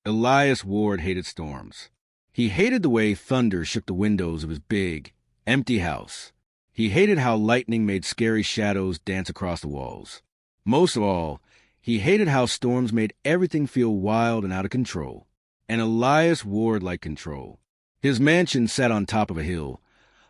Elias Ward hated storms. He hated the way thunder shook the windows of his big, empty house. He hated how lightning made scary shadows dance across the walls. Most of all, he hated how storms made everything feel wild and out of control. And Elias Ward liked control. His mansion sat on top of a hill,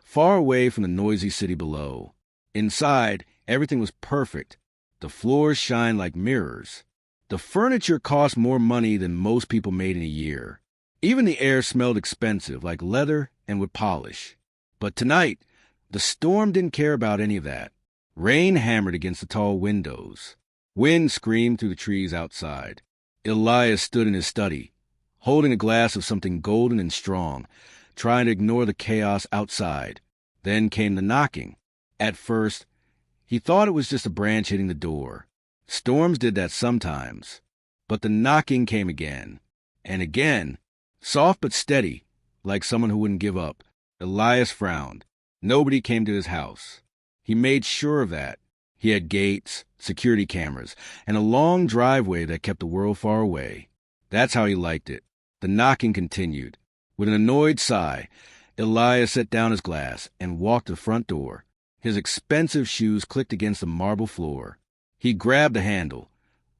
far away from the noisy city below. Inside, everything was perfect. The floors shined like mirrors. The furniture cost more money than most people made in a year. Even the air smelled expensive, like leather and with polish. But tonight, the storm didn't care about any of that. Rain hammered against the tall windows. Wind screamed through the trees outside. Elias stood in his study, holding a glass of something golden and strong, trying to ignore the chaos outside. Then came the knocking. At first, he thought it was just a branch hitting the door. Storms did that sometimes. But the knocking came again. And again. Soft but steady, like someone who wouldn't give up. Elias frowned. Nobody came to his house. He made sure of that. He had gates, security cameras, and a long driveway that kept the world far away. That's how he liked it. The knocking continued. With an annoyed sigh, Elias set down his glass and walked to the front door. His expensive shoes clicked against the marble floor. He grabbed the handle,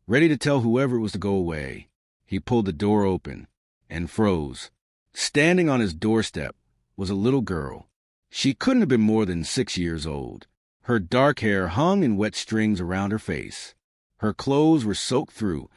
ready to tell whoever it was to go away. He pulled the door open and froze. Standing on his doorstep was a little girl. She couldn't have been more than 6 years old. Her dark hair hung in wet strings around her face. Her clothes were soaked through,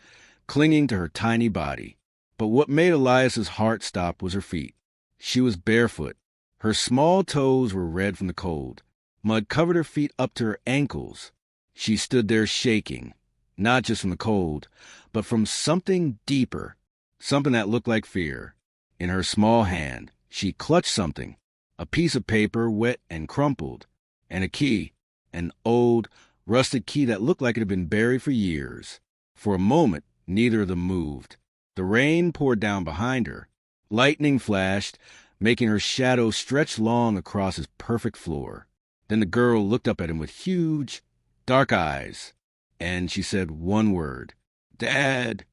clinging to her tiny body. But what made Elias's heart stop was her feet. She was barefoot. Her small toes were red from the cold. Mud covered her feet up to her ankles. She stood there shaking, not just from the cold, but from something deeper, something that looked like fear. In her small hand, she clutched something, a piece of paper wet and crumpled, and a key, an old, rusted key that looked like it had been buried for years. For a moment, neither of them moved. The rain poured down behind her. Lightning flashed, making her shadow stretch long across his perfect floor. Then the girl looked up at him with huge, dark eyes, and she said one word, "Dad."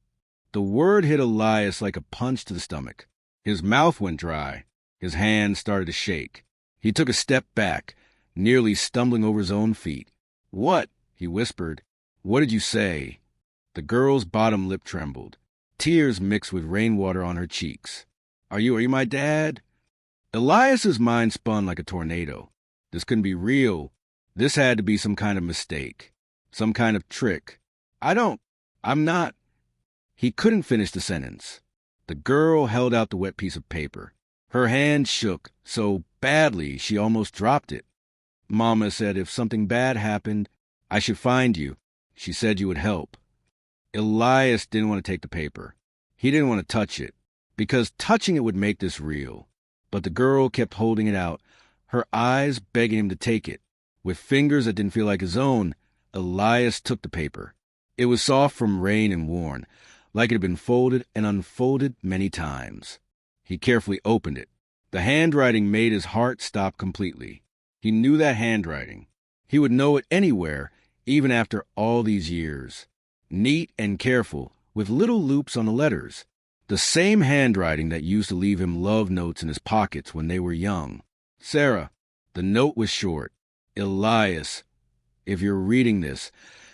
The word hit Elias like a punch to the stomach. His mouth went dry. His hands started to shake. He took a step back, nearly stumbling over his own feet. "What?" he whispered. "What did you say?" The girl's bottom lip trembled. Tears mixed with rainwater on her cheeks. Are you my dad?" Elias's mind spun like a tornado. This couldn't be real. This had to be some kind of mistake. Some kind of trick. I'm not. He couldn't finish the sentence. The girl held out the wet piece of paper. Her hand shook so badly she almost dropped it. "Mama said if something bad happened, I should find you. She said you would help." Elias didn't want to take the paper. He didn't want to touch it, because touching it would make this real. But the girl kept holding it out, her eyes begging him to take it. With fingers that didn't feel like his own, Elias took the paper. It was soft from rain and worn, like it had been folded and unfolded many times. He carefully opened it. The handwriting made his heart stop completely. He knew that handwriting. He would know it anywhere, even after all these years. Neat and careful, with little loops on the letters. The same handwriting that used to leave him love notes in his pockets when they were young. "Sarah." The note was short. "Elias, if you're reading this,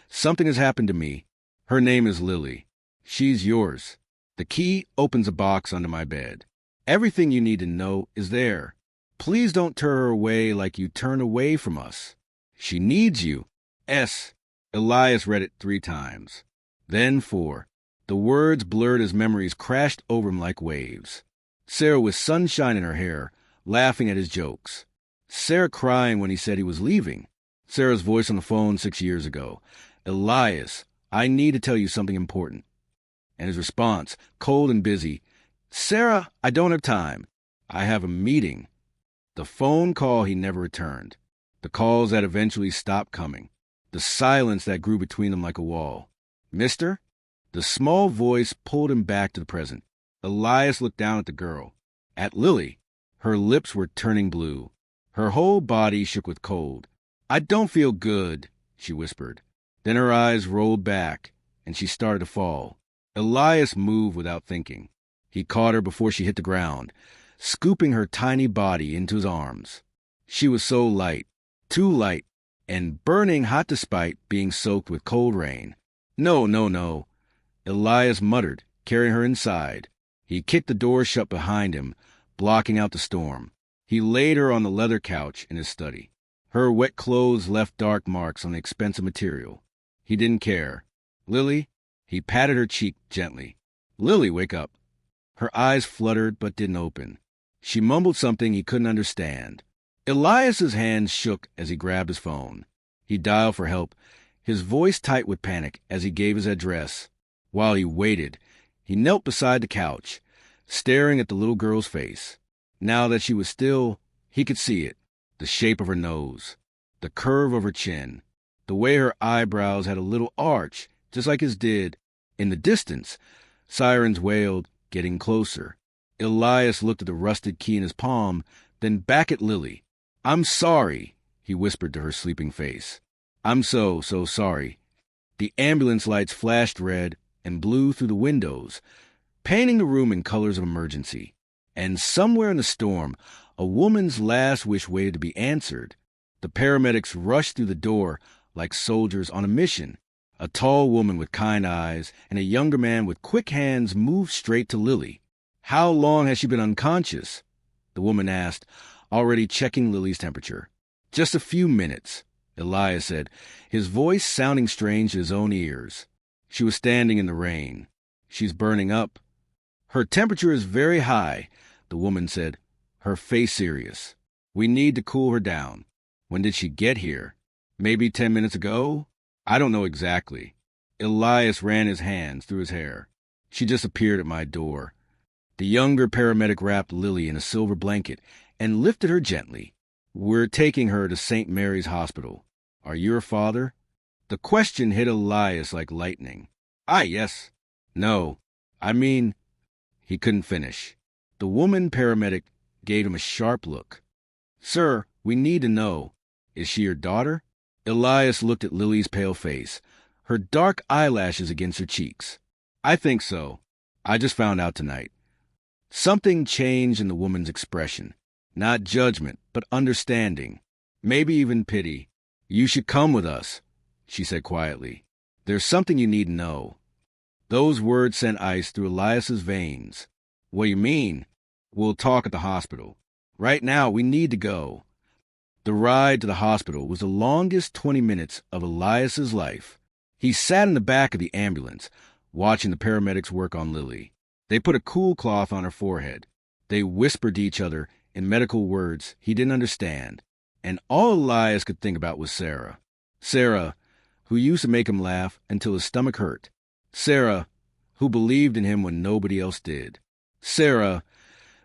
something has happened to me. Her name is Lily. She's yours. The key opens a box under my bed. Everything you need to know is there. Please don't turn her away like you turn away from us. She needs you. S." Elias read it 3 times. Then 4. The words blurred as memories crashed over him like waves. Sarah with sunshine in her hair, laughing at his jokes. Sarah crying when he said he was leaving. Sarah's voice on the phone 6 years ago. "Elias, I need to tell you something important." And his response, cold and busy. "Sarah, I don't have time. I have a meeting." The phone call he never returned. The calls that eventually stopped coming. The silence that grew between them like a wall. "Mister?" The small voice pulled him back to the present. Elias looked down at the girl. At Lily. Her lips were turning blue. Her whole body shook with cold. "I don't feel good," she whispered. Then her eyes rolled back, and she started to fall. Elias moved without thinking. He caught her before she hit the ground, scooping her tiny body into his arms. She was so light, too light, and burning hot despite being soaked with cold rain. No, no, no, Elias muttered, carrying her inside. He kicked the door shut behind him, blocking out the storm. He laid her on the leather couch in his study. Her wet clothes left dark marks on the expensive material. He didn't care. Lily? He patted her cheek gently. Lily, wake up. Her eyes fluttered but didn't open. She mumbled something he couldn't understand. Elias's hands shook as he grabbed his phone. He dialed for help, his voice tight with panic as he gave his address. While he waited, he knelt beside the couch, staring at the little girl's face. Now that she was still, he could see it. The shape of her nose, the curve of her chin, the way her eyebrows had a little arch, just like his did. In the distance, sirens wailed, getting closer. Elias looked at the rusted key in his palm, then back at Lily. I'm sorry, he whispered to her sleeping face. I'm so sorry. The ambulance lights flashed red and blue through the windows, painting the room in colors of emergency. And somewhere in the storm, a woman's last wish waited to be answered. The paramedics rushed through the door like soldiers on a mission. A tall woman with kind eyes and a younger man with quick hands moved straight to Lily. How long has she been unconscious? The woman asked, already checking Lily's temperature. Just a few minutes, Elias said, his voice sounding strange to his own ears. She was standing in the rain. She's burning up. Her temperature is very high, the woman said, her face serious. We need to cool her down. When did she get here? Maybe 10 minutes ago? I don't know exactly. Elias ran his hands through his hair. She just appeared at my door. The younger paramedic wrapped Lily in a silver blanket and lifted her gently. We're taking her to St. Mary's Hospital. Are you her father? The question hit Elias like lightning. Yes. No. I mean... He couldn't finish. The woman paramedic gave him a sharp look. Sir, we need to know. Is she your daughter? Elias looked at Lily's pale face, her dark eyelashes against her cheeks. I think so. I just found out tonight. Something changed in the woman's expression. Not judgment, but understanding. Maybe even pity. You should come with us, she said quietly. There's something you need to know. Those words sent ice through Elias's veins. What do you mean? We'll talk at the hospital. Right now, we need to go. The ride to the hospital was the longest 20 minutes of Elias's life. He sat in the back of the ambulance, watching the paramedics work on Lily. They put a cool cloth on her forehead. They whispered to each other in medical words he didn't understand. And all Elias could think about was Sarah. Sarah, who used to make him laugh until his stomach hurt. Sarah, who believed in him when nobody else did. Sarah,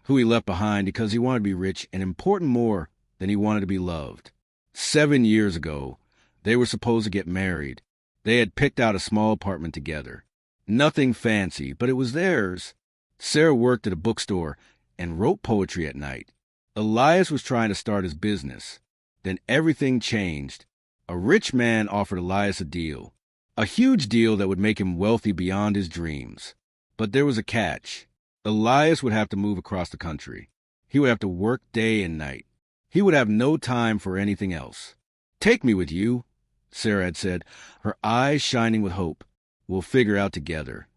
who he left behind because he wanted to be rich and important more than he wanted to be loved. 7 years ago, they were supposed to get married. They had picked out a small apartment together. Nothing fancy, but it was theirs. Sarah worked at a bookstore and wrote poetry at night. Elias was trying to start his business. Then everything changed. A rich man offered Elias a deal. A huge deal that would make him wealthy beyond his dreams. But there was a catch. Elias would have to move across the country. He would have to work day and night. He would have no time for anything else. Take me with you, Sarah had said, her eyes shining with hope. We'll figure out together.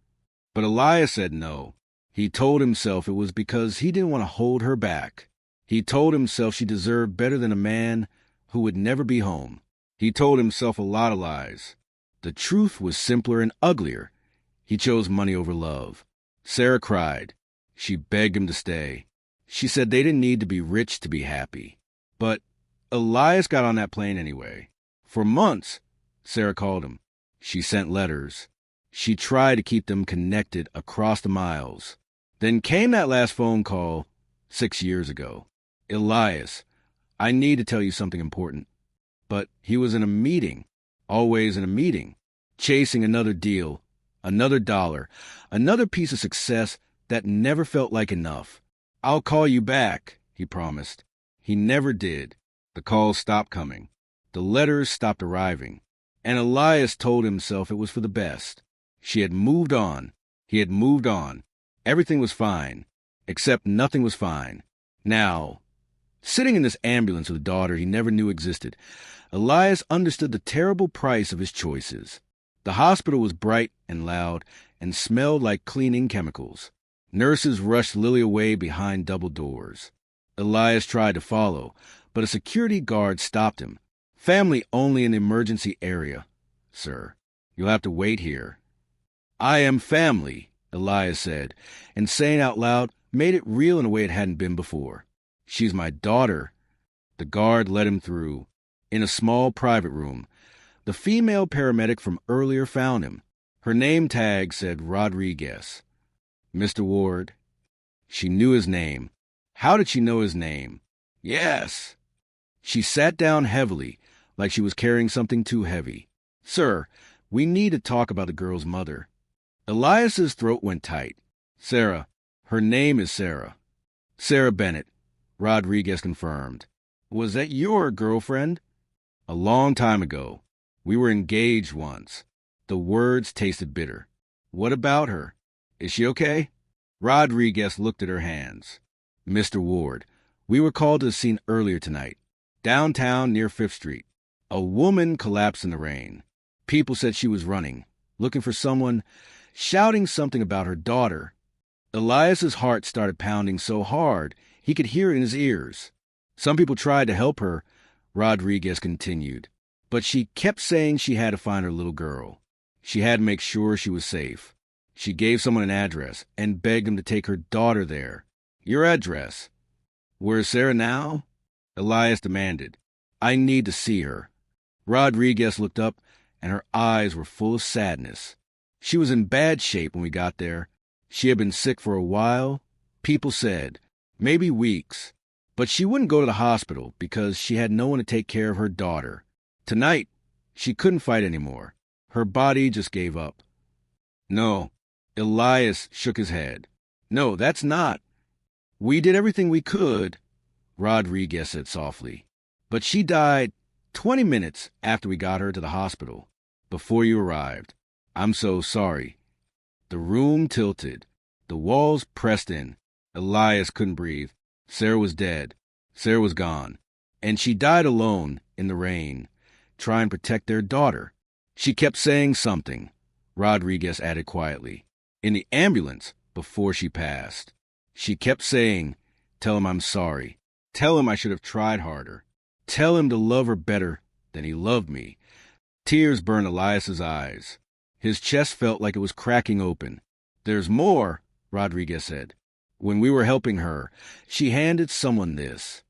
But Elias said no. He told himself it was because he didn't want to hold her back. He told himself she deserved better than a man who would never be home. He told himself a lot of lies. The truth was simpler and uglier. He chose money over love. Sarah cried. She begged him to stay. She said they didn't need to be rich to be happy. But Elias got on that plane anyway. For months, Sarah called him. She sent letters. She tried to keep them connected across the miles. Then came that last phone call 6 years ago. Elias, I need to tell you something important. But he was in a meeting, always in a meeting, chasing another deal, another dollar, another piece of success that never felt like enough. I'll call you back, he promised. He never did. The calls stopped coming. The letters stopped arriving. And Elias told himself it was for the best. She had moved on. He had moved on. Everything was fine, except nothing was fine. Now, sitting in this ambulance with a daughter he never knew existed, Elias understood the terrible price of his choices. The hospital was bright and loud and smelled like cleaning chemicals. Nurses rushed Lily away behind double doors. Elias tried to follow, but a security guard stopped him. Family only in the emergency area, sir. You'll have to wait here. I am family, Elias said, and saying out loud made it real in a way it hadn't been before. She's my daughter. The guard let him through. In a small private room, the female paramedic from earlier found him. Her name tag said Rodriguez. Mr. Ward. She knew his name. How did she know his name? Yes. She sat down heavily, like she was carrying something too heavy. Sir, we need to talk about the girl's mother. Elias's throat went tight. Sarah. Her name is Sarah. Sarah Bennett, Rodriguez confirmed. Was that your girlfriend? A long time ago. We were engaged once. The words tasted bitter. What about her? Is she okay? Rodriguez looked at her hands. Mr. Ward, we were called to the scene earlier tonight, downtown near 5th Street. A woman collapsed in the rain. People said she was running, looking for someone, shouting something about her daughter. Elias's heart started pounding so hard he could hear it in his ears. Some people tried to help her, Rodriguez continued, but she kept saying she had to find her little girl. She had to make sure she was safe. She gave someone an address and begged him to take her daughter there. Your address. Where's Sarah now? Elias demanded. I need to see her. Rodriguez looked up, and her eyes were full of sadness. She was in bad shape when we got there. She had been sick for a while. People said, maybe weeks. But she wouldn't go to the hospital because she had no one to take care of her daughter. Tonight, she couldn't fight anymore. Her body just gave up. No. Elias shook his head. No, that's not. We did everything we could, Rodriguez said softly. But she died 20 minutes after we got her to the hospital, before you arrived. I'm so sorry. The room tilted. The walls pressed in. Elias couldn't breathe. Sarah was dead. Sarah was gone. And she died alone in the rain, trying to protect their daughter. She kept saying something, Rodriguez added quietly. In the ambulance, before she passed. She kept saying, tell him I'm sorry. Tell him I should have tried harder. Tell him to love her better than he loved me. Tears burned Elias's eyes. His chest felt like it was cracking open. There's more, Rodriguez said. When we were helping her, she handed someone this.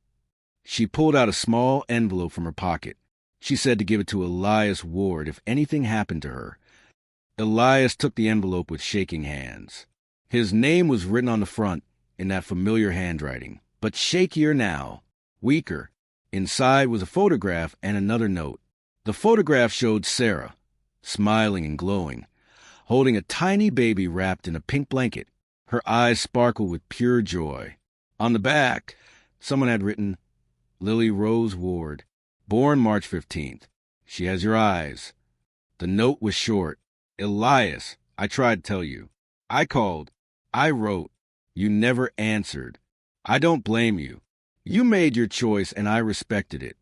She pulled out a small envelope from her pocket. She said to give it to Elias Ward if anything happened to her. Elias took the envelope with shaking hands. His name was written on the front in that familiar handwriting, but shakier now, weaker. Inside was a photograph and another note. The photograph showed Sarah, smiling and glowing, holding a tiny baby wrapped in a pink blanket. Her eyes sparkled with pure joy. On the back, someone had written, Lily Rose Ward, born March 15th. She has your eyes. The note was short. Elias, I tried to tell you. I called. I wrote. You never answered. I don't blame you. You made your choice and I respected it.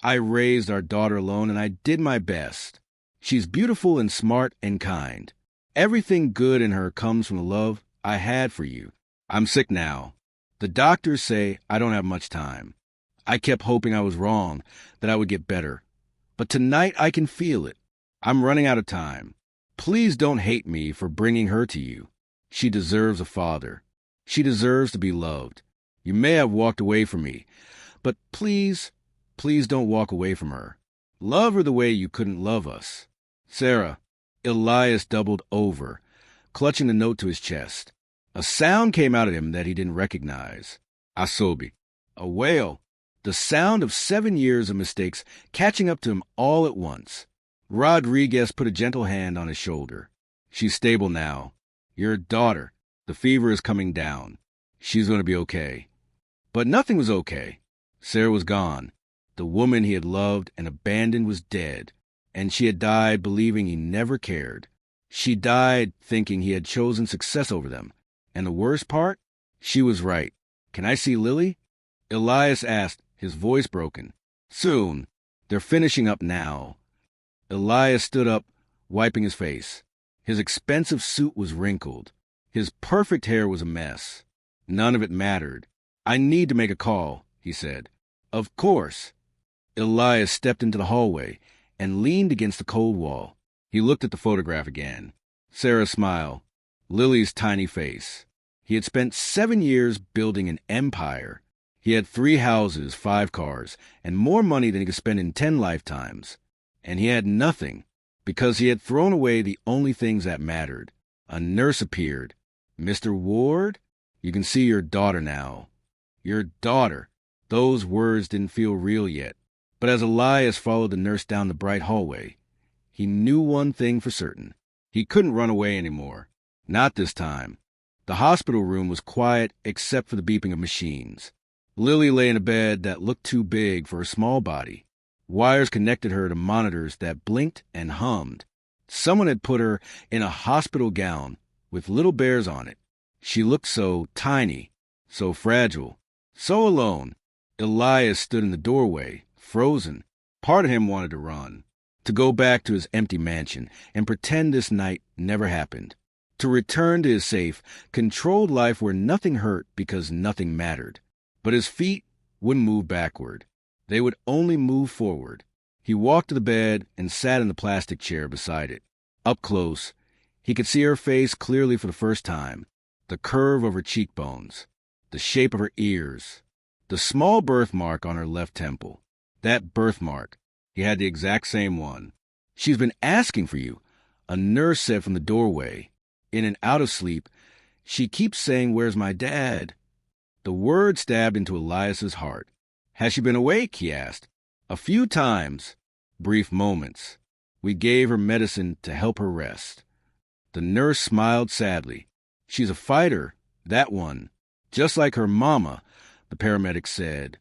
I raised our daughter alone and I did my best. She's beautiful and smart and kind. Everything good in her comes from the love I had for you. I'm sick now. The doctors say I don't have much time. I kept hoping I was wrong, that I would get better. But tonight I can feel it. I'm running out of time. Please don't hate me for bringing her to you. She deserves a father. She deserves to be loved. You may have walked away from me, but please don't walk away from her. Love her the way you couldn't love us. Sarah. Elias doubled over, clutching the note to his chest. A sound came out of him that he didn't recognize. Asobi. A wail. The sound of 7 years of mistakes catching up to him all at once. Rodriguez put a gentle hand on his shoulder. She's stable now. Your daughter. The fever is coming down. She's going to be okay. But nothing was okay. Sarah was gone. The woman he had loved and abandoned was dead, and she had died believing he never cared. She died thinking he had chosen success over them, And the worst part? She was right. Can I see Lily? Elias asked, his voice broken. Soon. They're finishing up now. Elias stood up, wiping his face. His expensive suit was wrinkled. His perfect hair was a mess. None of it mattered. I need to make a call, he said. Of course. Elias stepped into the hallway and leaned against the cold wall. He looked at the photograph again. Sarah's smile. Lily's tiny face. He had spent 7 years building an empire. He had 3 houses, 5 cars, and more money than he could spend in 10 lifetimes. And he had nothing, because he had thrown away the only things that mattered. A nurse appeared. Mr. Ward, you can see your daughter now. Your daughter. Those words didn't feel real yet. But as Elias followed the nurse down the bright hallway, he knew one thing for certain. He couldn't run away anymore. Not this time. The hospital room was quiet except for the beeping of machines. Lily lay in a bed that looked too big for her small body. Wires connected her to monitors that blinked and hummed. Someone had put her in a hospital gown with little bears on it. She looked so tiny, so fragile, so alone. Elias stood in the doorway, frozen. Part of him wanted to run, to go back to his empty mansion and pretend this night never happened, to return to his safe, controlled life where nothing hurt because nothing mattered. But his feet wouldn't move backward. They would only move forward. He walked to the bed and sat in the plastic chair beside it. Up close, he could see her face clearly for the first time, the curve of her cheekbones, the shape of her ears, the small birthmark on her left temple. That birthmark, he had the exact same one. She's been asking for you, a nurse said from the doorway. In and out of sleep, she keeps saying, "Where's my dad?" The word stabbed into Elias's heart. Has she been awake? He asked. A few times. Brief moments. We gave her medicine to help her rest. The nurse smiled sadly. She's a fighter, that one. Just like her mama, the paramedic said.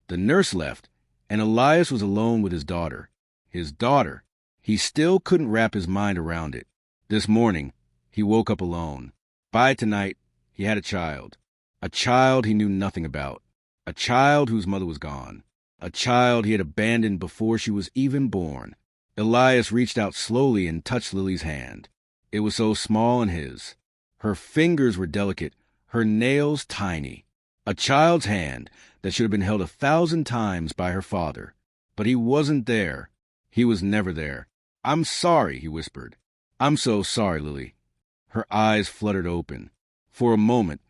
The nurse left, and Elias was alone with his daughter. His daughter. He still couldn't wrap his mind around it. This morning, he woke up alone. By tonight, he had a child. A child he knew nothing about. A child whose mother was gone. A child he had abandoned before she was even born. Elias reached out slowly and touched Lily's hand. It was so small in his. Her fingers were delicate, her nails tiny. A child's hand that should have been held 1,000 times by her father. But he wasn't there. He was never there. "I'm sorry," he whispered. "I'm so sorry, Lily." Her eyes fluttered open. For a moment,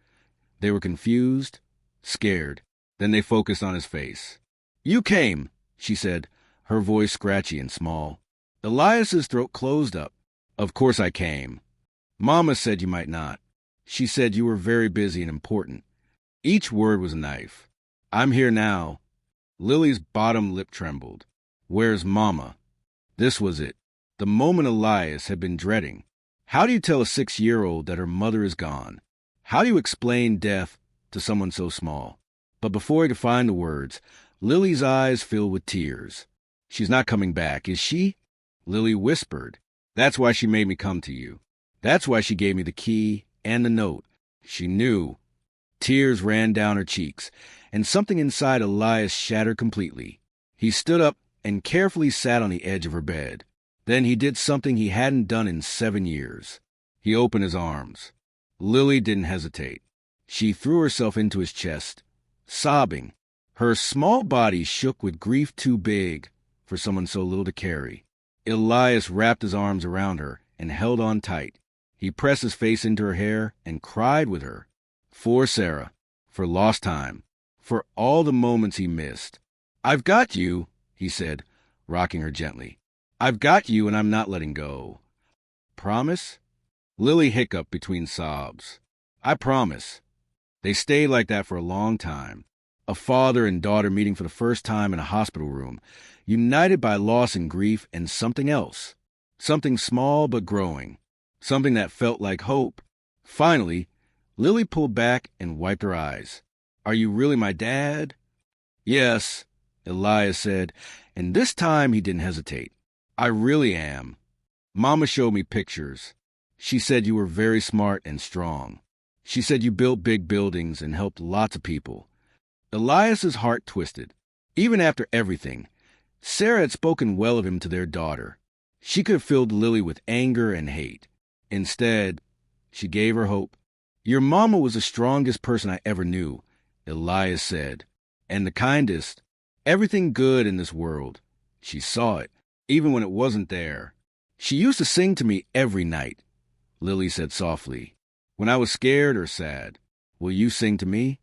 they were confused, scared. Then they focused on his face. "You came," she said, her voice scratchy and small. Elias's throat closed up. "Of course I came. Mama said you might not. She said you were very busy and important." Each word was a knife. "I'm here now." Lily's bottom lip trembled. "Where's Mama?" This was it. The moment Elias had been dreading. How do you tell a 6-year-old that her mother is gone? How do you explain death to someone so small? But before he could find the words, Lily's eyes filled with tears. "She's not coming back, is she?" Lily whispered. "That's why she made me come to you. That's why she gave me the key and the note." She knew. Tears ran down her cheeks, and something inside Elias shattered completely. He stood up and carefully sat on the edge of her bed. Then he did something he hadn't done in 7 years. He opened his arms. Lily didn't hesitate. She threw herself into his chest, sobbing. Her small body shook with grief too big for someone so little to carry. Elias wrapped his arms around her and held on tight. He pressed his face into her hair and cried with her. For Sarah, for lost time, for all the moments he missed. "I've got you," he said, rocking her gently. "I've got you and I'm not letting go." "Promise?" Lily hiccuped between sobs. "I promise." They stayed like that for a long time. A father and daughter meeting for the first time in a hospital room, united by loss and grief and something else. Something small but growing. Something that felt like hope. Finally, Lily pulled back and wiped her eyes. "Are you really my dad?" "Yes," Elias said, and this time he didn't hesitate. "I really am. Mama showed me pictures. She said you were very smart and strong. She said you built big buildings and helped lots of people. Elias's heart twisted. Even after everything, Sarah had spoken well of him to their daughter. She could have filled Lily with anger and hate. Instead, she gave her hope. Your mama was the strongest person I ever knew, Elias said, and the kindest. Everything good in this world. She saw it, even when it wasn't there. She used to sing to me every night, Lily said softly. When I was scared or sad. Will you sing to me?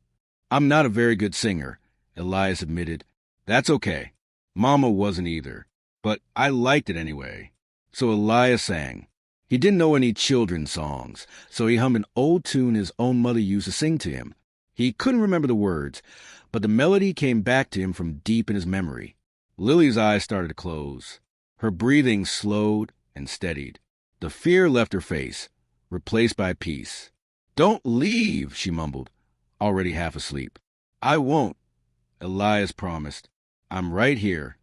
I'm not a very good singer, Elias admitted. That's okay. Mama wasn't either. But I liked it anyway. So Elias sang. He didn't know any children's songs, so he hummed an old tune his own mother used to sing to him. He couldn't remember the words, but the melody came back to him from deep in his memory. Lily's eyes started to close. Her breathing slowed and steadied. The fear left her face, replaced by peace. Don't leave, she mumbled, already half asleep. I won't, Elias promised. I'm right here.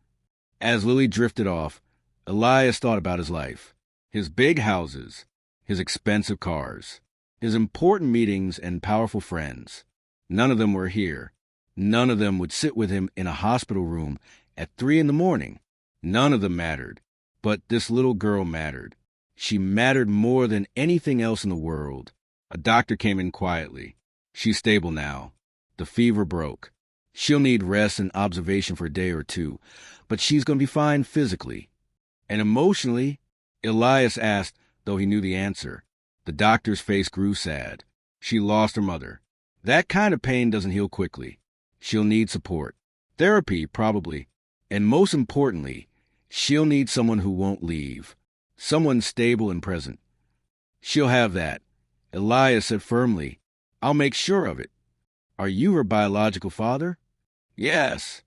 As Lily drifted off, Elias thought about his life. His big houses, his expensive cars, his important meetings and powerful friends. None of them were here. None of them would sit with him in a hospital room at 3 a.m. None of them mattered. But this little girl mattered. She mattered more than anything else in the world. A doctor came in quietly. She's stable now. The fever broke. She'll need rest and observation for a day or two, but she's going to be fine physically. And emotionally, Elias asked, though he knew the answer. The doctor's face grew sad. She lost her mother. That kind of pain doesn't heal quickly. She'll need support. Therapy, probably. And most importantly, she'll need someone who won't leave. Someone stable and present. She'll have that. Elias said firmly, I'll make sure of it. Are you her biological father? Yes.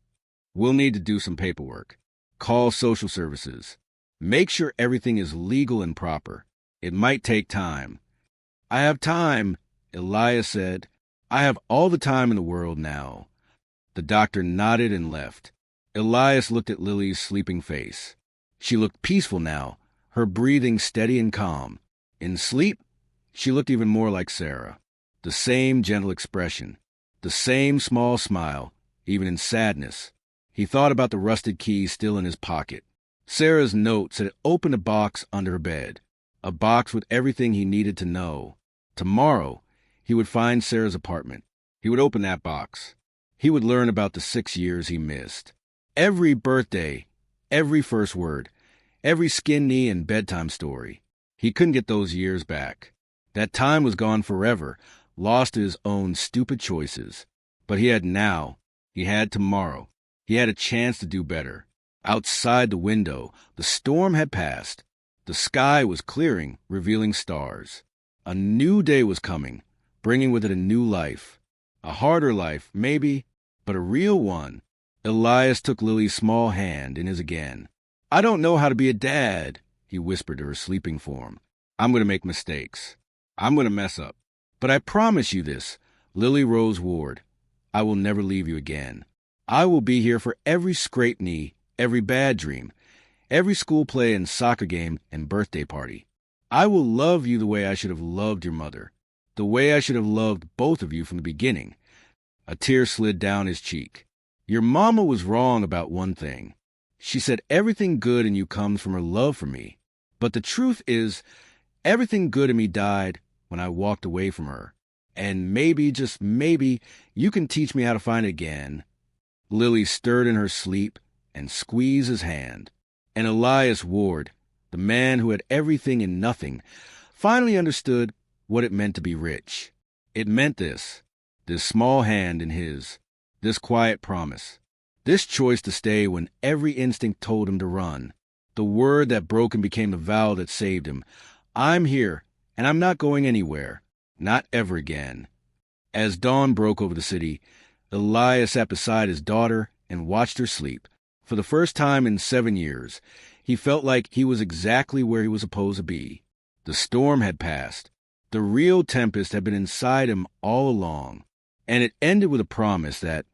We'll need to do some paperwork. Call social services. Make sure everything is legal and proper. It might take time. I have time, Elias said. I have all the time in the world now. The doctor nodded and left. Elias looked at Lily's sleeping face. She looked peaceful now, her breathing steady and calm. In sleep, she looked even more like Sarah. The same gentle expression, the same small smile, even in sadness. He thought about the rusted key still in his pocket. Sarah's note said it opened a box under her bed, a box with everything he needed to know. Tomorrow, he would find Sarah's apartment. He would open that box. He would learn about the 6 years he missed. Every birthday, every first word, every skin knee and bedtime story. He couldn't get those years back. That time was gone forever, lost to his own stupid choices. But he had now. He had tomorrow. He had a chance to do better. Outside the window, the storm had passed. The sky was clearing, revealing stars. A new day was coming, bringing with it a new life. A harder life, maybe, but a real one. Elias took Lily's small hand in his again. I don't know how to be a dad, he whispered to her sleeping form. I'm going to make mistakes. I'm going to mess up. But I promise you this, Lily Rose Ward, I will never leave you again. I will be here for every scraped knee, every bad dream, every school play and soccer game and birthday party. I will love you the way I should have loved your mother, the way I should have loved both of you from the beginning. A tear slid down his cheek. Your mama was wrong about one thing. She said everything good in you comes from her love for me. But the truth is, everything good in me died when I walked away from her. And maybe, just maybe, you can teach me how to find it again. Lily stirred in her sleep and squeezed his hand. And Elias Ward, the man who had everything and nothing, finally understood what it meant to be rich. It meant this small hand in his, this quiet promise, this choice to stay when every instinct told him to run. The word that broke and became the vow that saved him. I'm here, and I'm not going anywhere. Not ever again. As dawn broke over the city, Elias sat beside his daughter and watched her sleep. For the first time in 7 years, he felt like he was exactly where he was supposed to be. The storm had passed. The real tempest had been inside him all along. And it ended with a promise that,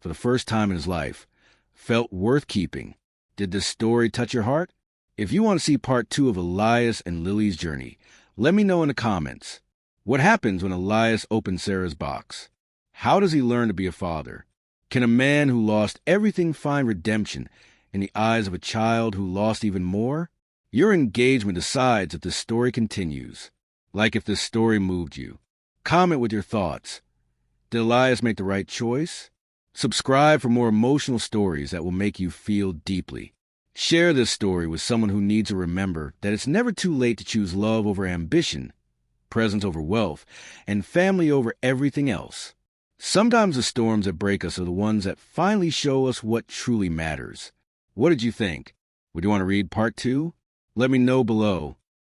for the first time in his life, felt worth keeping. Did this story touch your heart? If you want to see part 2 of Elias and Lily's journey, let me know in the comments. What happens when Elias opens Sarah's box? How does he learn to be a father? Can a man who lost everything find redemption in the eyes of a child who lost even more? Your engagement decides if this story continues. Like if this story moved you. Comment with your thoughts. Did Elias make the right choice? Subscribe for more emotional stories that will make you feel deeply. Share this story with someone who needs to remember that it's never too late to choose love over ambition, presence over wealth, and family over everything else. Sometimes the storms that break us are the ones that finally show us what truly matters. What did you think? Would you want to read part 2? Let me know below.